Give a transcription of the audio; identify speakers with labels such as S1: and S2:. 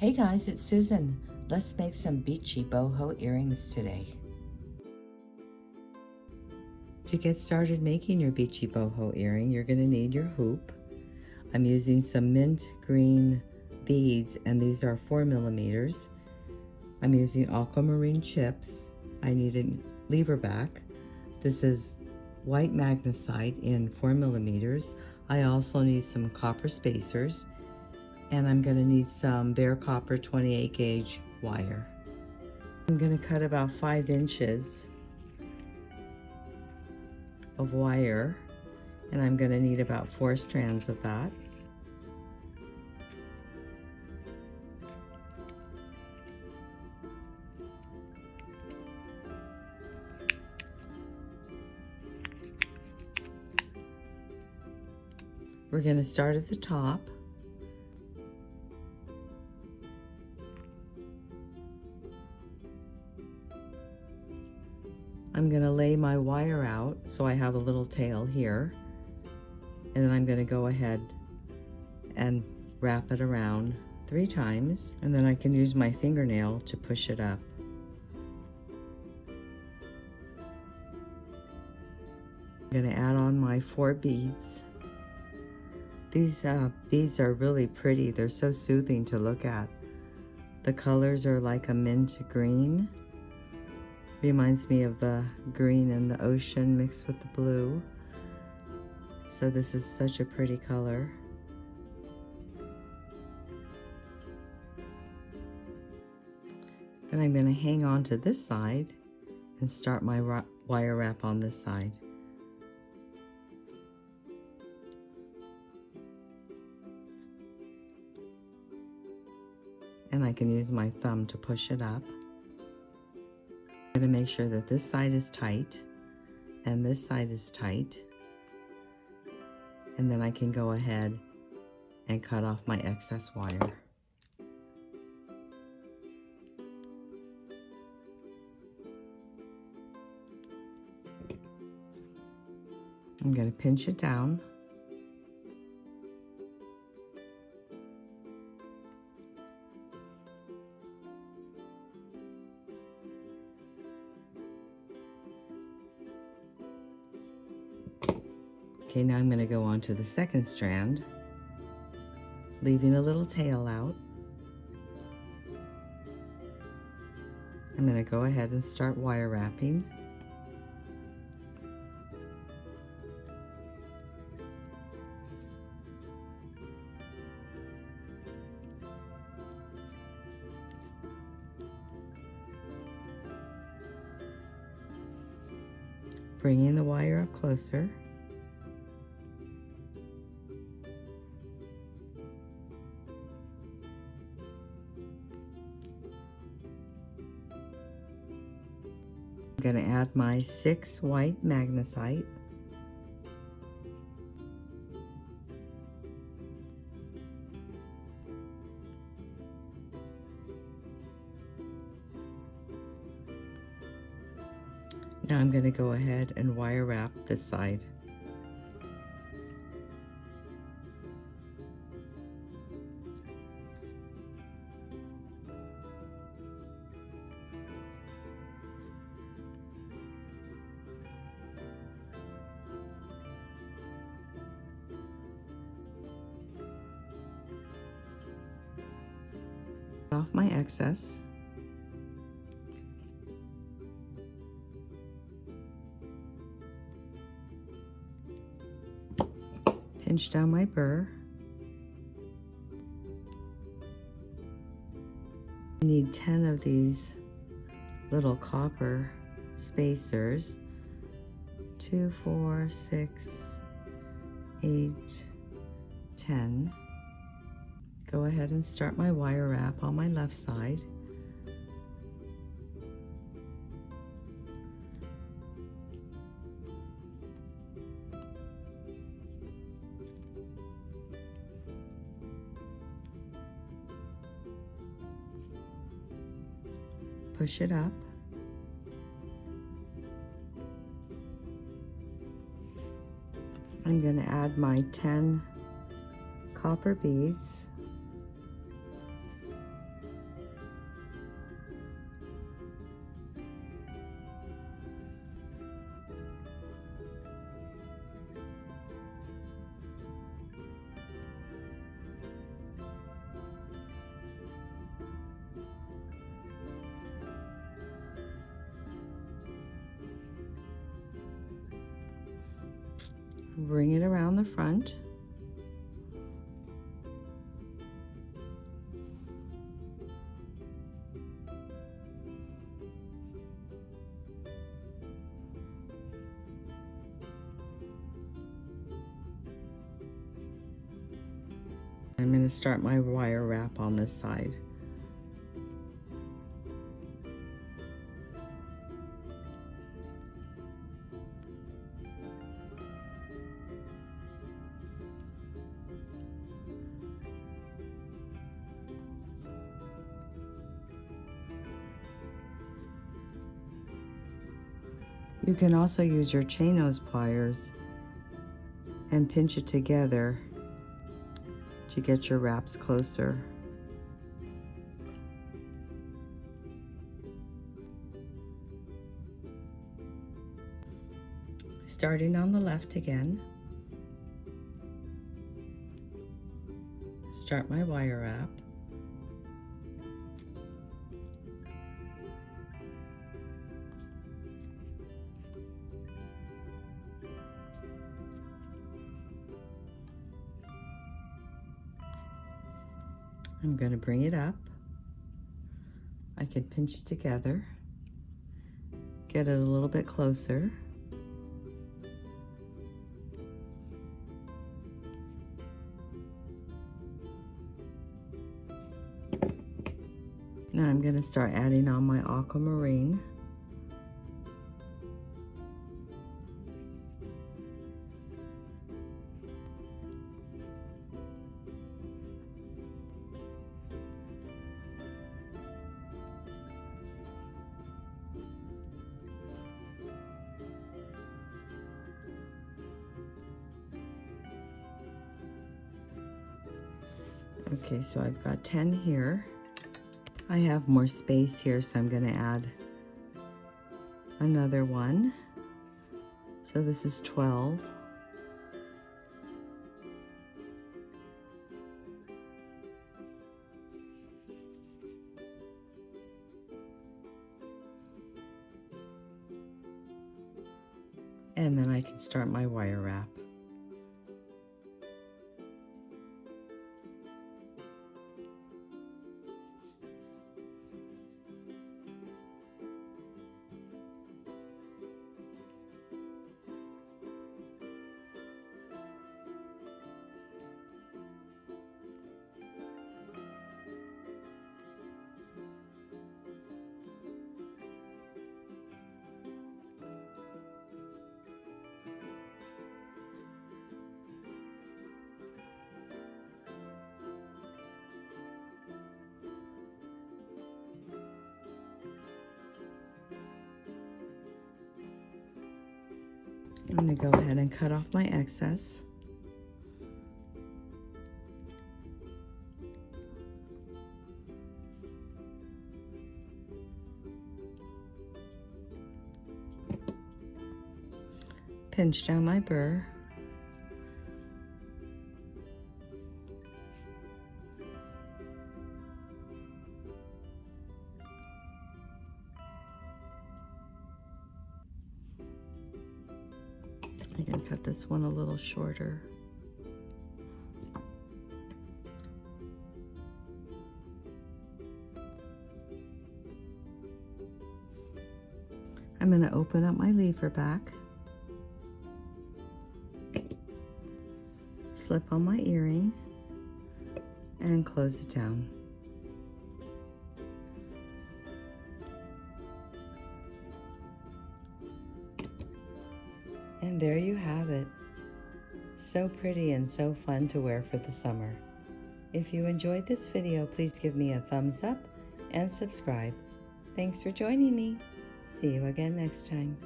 S1: Hey guys, it's Susan. Let's make some beachy boho earrings today. To get started making your beachy boho earring, you're going to need your hoop. I'm using some mint green beads, and these are 4 millimeters. I'm using aquamarine chips. I need a leverback. This is white magnesite in 4 millimeters. I also need some copper spacers, and I'm going to need some bare copper 28 gauge wire. I'm going to cut about 5 inches of wire, and I'm going to need about 4 strands of that. We're going to start at the top. I'm going to lay my wire out so I have a little tail here, and then I'm going to go ahead and wrap it around 3 times, and then I can use my fingernail to push it up. I'm going to add on my 4 beads. These beads are really pretty. They're so soothing to look at. The colors are like a mint green. Reminds me of the green in the ocean mixed with the blue. So this is such a pretty color. Then I'm going to hang on to this side and start my wire wrap on this side. And I can use my thumb to push it up. I'm going to make sure that this side is tight and this side is tight, and then I can go ahead and cut off my excess wire. I'm going to pinch it down. Okay, now I'm going to go on to the second strand, leaving a little tail out. I'm going to go ahead and start wire wrapping. Bringing the wire up closer. I'm going to add my 6 white magnesite. Now I'm going to go ahead and wire wrap this side. Off my excess. Pinch down my burr. I need 10 of these little copper spacers. 2, 4, 6, 8, 10. Go ahead and start my wire wrap on my left side. Push it up. I'm going to add my 10 copper beads. Bring it around the front. I'm going to start my wire wrap on this side. You can also use your chain nose pliers and pinch it together to get your wraps closer. Starting on the left again, start my wire wrap. I'm going to bring it up. I can pinch it together, get it a little bit closer. Now I'm going to start adding on my aquamarine. Okay, so I've got 10 here. I have more space here, so I'm going to add another one. So this is 12. And then I can start my wire wrap. I'm going to go ahead and cut off my excess. Pinch down my burr. I can cut this one a little shorter. I'm going to open up my lever back, slip on my earring, and close it down. And there you have it. So pretty and so fun to wear for the summer. If you enjoyed this video, please give me a thumbs up and subscribe. Thanks for joining me. See you again next time.